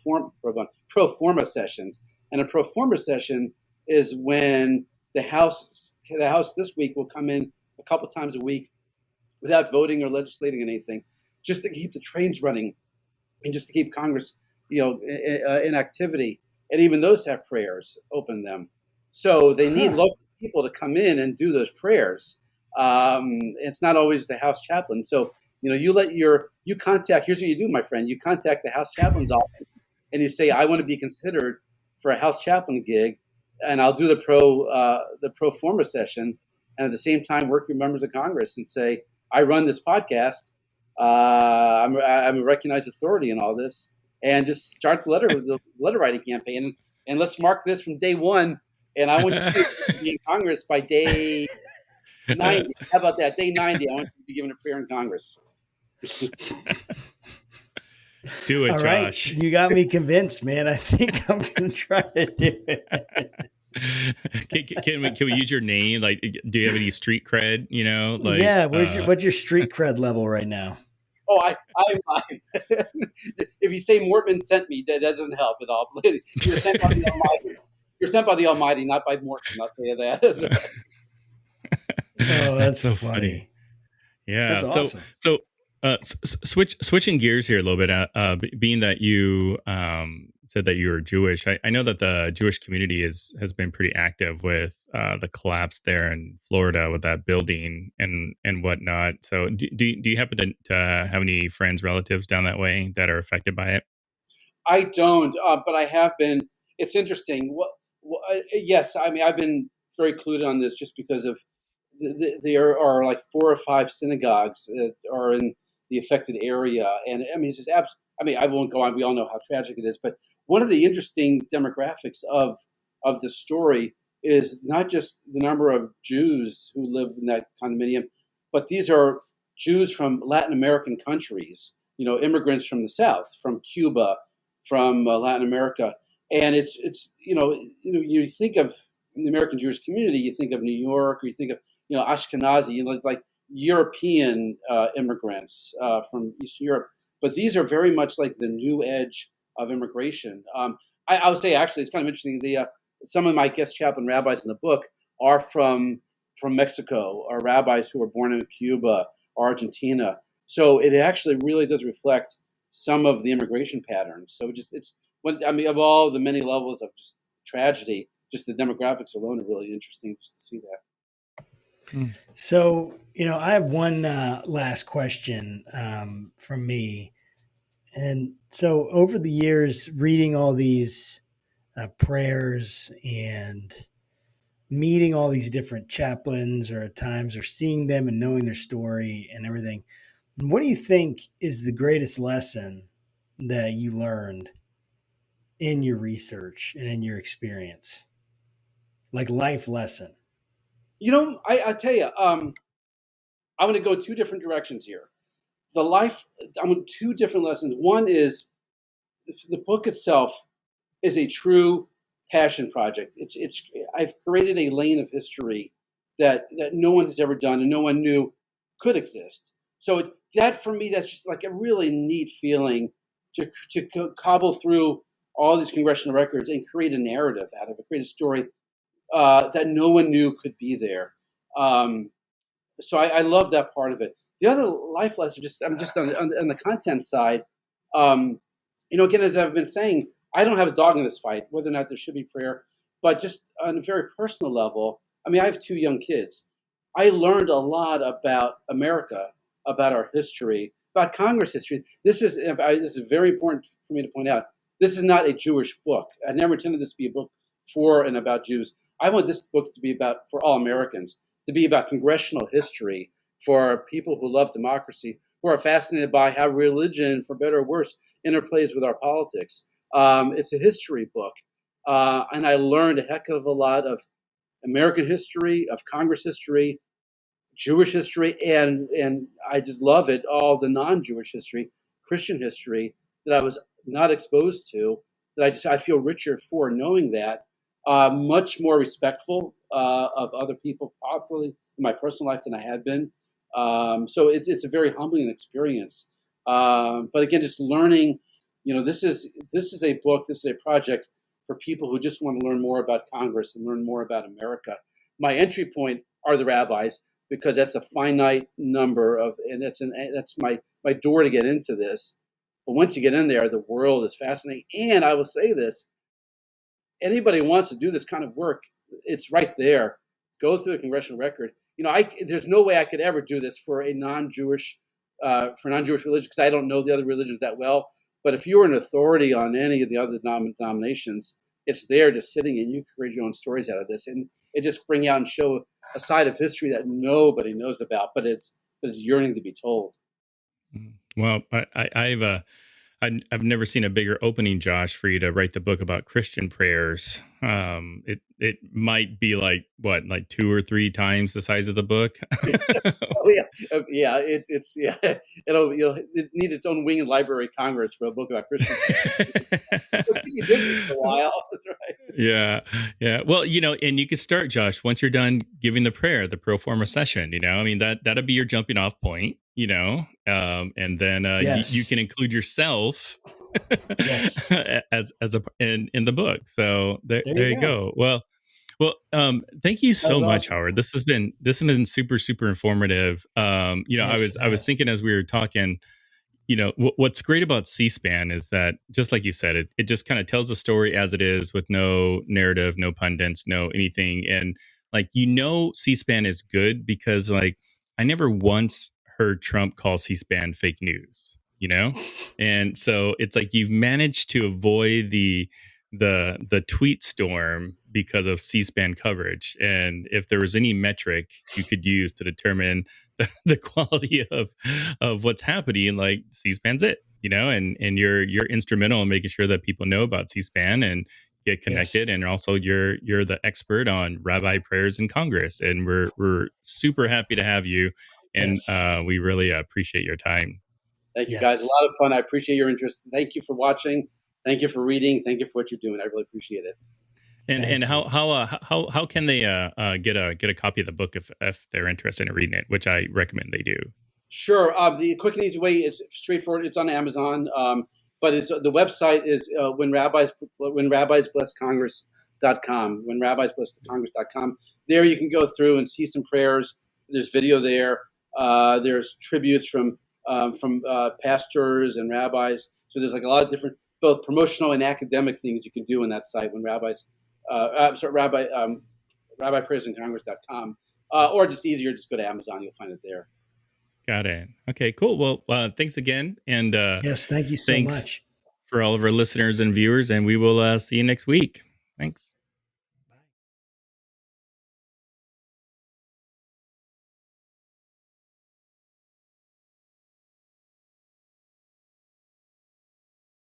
forma sessions, and a pro forma session is when the House this week will come in a couple times a week without voting or legislating anything, just to keep the trains running and just to keep Congress in activity. And even those have prayers open them. So they need local people to come in and do those prayers. It's not always the House chaplain. So, you contact, here's what you do, my friend. You contact the House chaplain's office and you say, I want to be considered for a House chaplain gig, and I'll do the pro forma session. And at the same time, work with members of Congress and say, I run this podcast. I'm a recognized authority in all this. and just start the letter writing campaign. And let's mark this from day one. And I want you to be in Congress by day 90. How about that? Day 90, I want you to be given a prayer in Congress. Do it, All right. Josh. You got me convinced, man. I think I'm going to try to do it. Can we use your name? Like, do you have any street cred? You know, like, yeah. What's your street cred level right now? Oh, I if you say Mortman sent me, that doesn't help at all. You're sent by the Almighty. You're sent by the Almighty, not by Mortman. I'll tell you that. Oh, that's so funny. Yeah. That's awesome. So switching gears here a little bit. Being that you said that you were Jewish, I know that the Jewish community has been pretty active with the collapse there in Florida with that building and whatnot. So do you happen to have any friends, relatives down that way that are affected by it? I don't, but I have been. It's interesting. Yes, I mean I've been very clued on this just because of there are like 4 or 5 synagogues that are in the affected area, and I mean it's just I mean I won't go on. We all know how tragic it is, but one of the interesting demographics of the story is not just the number of Jews who live in that condominium, but these are Jews from Latin American countries. You know, immigrants from the South, from Cuba, from Latin America, and it's you think of the American Jewish community, you think of New York, or you think of Ashkenazi, like European immigrants from Eastern Europe, but these are very much like the new edge of immigration. I would say actually it's kind of interesting. Some of my guest chaplain rabbis in the book are from Mexico, or rabbis who were born in Cuba or Argentina. So it actually really does reflect some of the immigration patterns. So of all the many levels of just tragedy, just the demographics alone are really interesting just to see that. So, I have one last question from me. And so over the years, reading all these prayers and meeting all these different chaplains or at times or seeing them and knowing their story and everything, what do you think is the greatest lesson that you learned in your research and in your experience? Like life lesson? I tell you, I'm going to go 2 different directions here. I'm 2 different lessons. One is the book itself is a true passion project. I've created a lane of history that no one has ever done and no one knew could exist. So that for me, that's just like a really neat feeling to cobble through all these congressional records and create a narrative out of it, create a story that no one knew could be there. So I love that part of it. The other life lesson, I'm just on the content side. Again, as I've been saying, I don't have a dog in this fight, whether or not there should be prayer, but just on a very personal level. I mean, I have 2 young kids. I learned a lot about America, about our history, about Congress history. This is very important for me to point out. This is not a Jewish book. I never intended this to be a book for and about Jews. I want this book to be for all Americans, to be about congressional history for people who love democracy, who are fascinated by how religion, for better or worse, interplays with our politics. It's a history book, and I learned a heck of a lot of American history, of Congress history, Jewish history, and I just love it, all the non-Jewish history, Christian history that I was not exposed to, that I feel richer for knowing that, much more respectful of other people, probably in my personal life than I had been. So it's a very humbling experience. But again, just learning, this is a book, this is a project for people who just want to learn more about Congress and learn more about America. My entry point are the rabbis, because that's a finite number and that's my door to get into this. But once you get in there, the world is fascinating. And I will say this: anybody who wants to do this kind of work, it's right there. Go through the congressional record. There's no way I could ever do this for a non-Jewish religion, because I don't know the other religions that well. But if you're an authority on any of the other denominations, it's there just sitting, and you create your own stories out of this, and it just bring out and show a side of history that nobody knows about, but it's yearning to be told. Well, I have I've never seen a bigger opening, Josh, for you to write the book about Christian prayers. It might be like what, like 2 or 3 times the size of the book. Oh, yeah. It's yeah. It need its own wing in Library of Congress for a book about Christian. It'll keep you busy for a while. That's right. Yeah, yeah. Well, and you can start, Josh, once you're done giving the prayer, the pro forma session. I mean that'll be your jumping off point. And then Yes. you can include yourself Yes. as a in the book. So there you you go. go. Well, thank you That so was much, awesome. Howard. This has been super super informative. Yes, I was thinking as we were talking, what's great about C-SPAN is that, just like you said, it just kind of tells the story as it is, with no narrative, no pundits, no anything. And like, C-SPAN is good because, like, I never once heard Trump call C-SPAN fake news, and so it's like you've managed to avoid the tweet storm because of C-SPAN coverage. And if there was any metric you could use to determine the quality of what's happening, like, C-SPAN's it, and you're instrumental in making sure that people know about C-SPAN and get connected. Yes. And also you're the expert on rabbi prayers in Congress, and we're super happy to have you. And Yes. we really appreciate your time. Thank you, guys. A Yes. lot of fun. I appreciate your interest. Thank you for watching. Thank you for reading. Thank you for what you're doing. I really appreciate it. And Thank you. how can they get a copy of the book if they're interested in reading it, which I recommend they do. Sure. The quick and easy way is straightforward. It's on Amazon, but the website is when Rabbis Bless Congress.com. When Rabbis Bless Congress.com. There you can go through and see some prayers. There's video there. There's tributes from pastors and rabbis. So there's like a lot of different, both promotional and academic things you can do on that site. When Rabbis, RabbiPrayersInCongress.com, or just easier, just go to Amazon. You'll find it there. Got it. Okay, cool. Well, thanks again. And Yes. Thank you so thanks much. for all of our listeners and viewers. And we will see you next week. Thanks.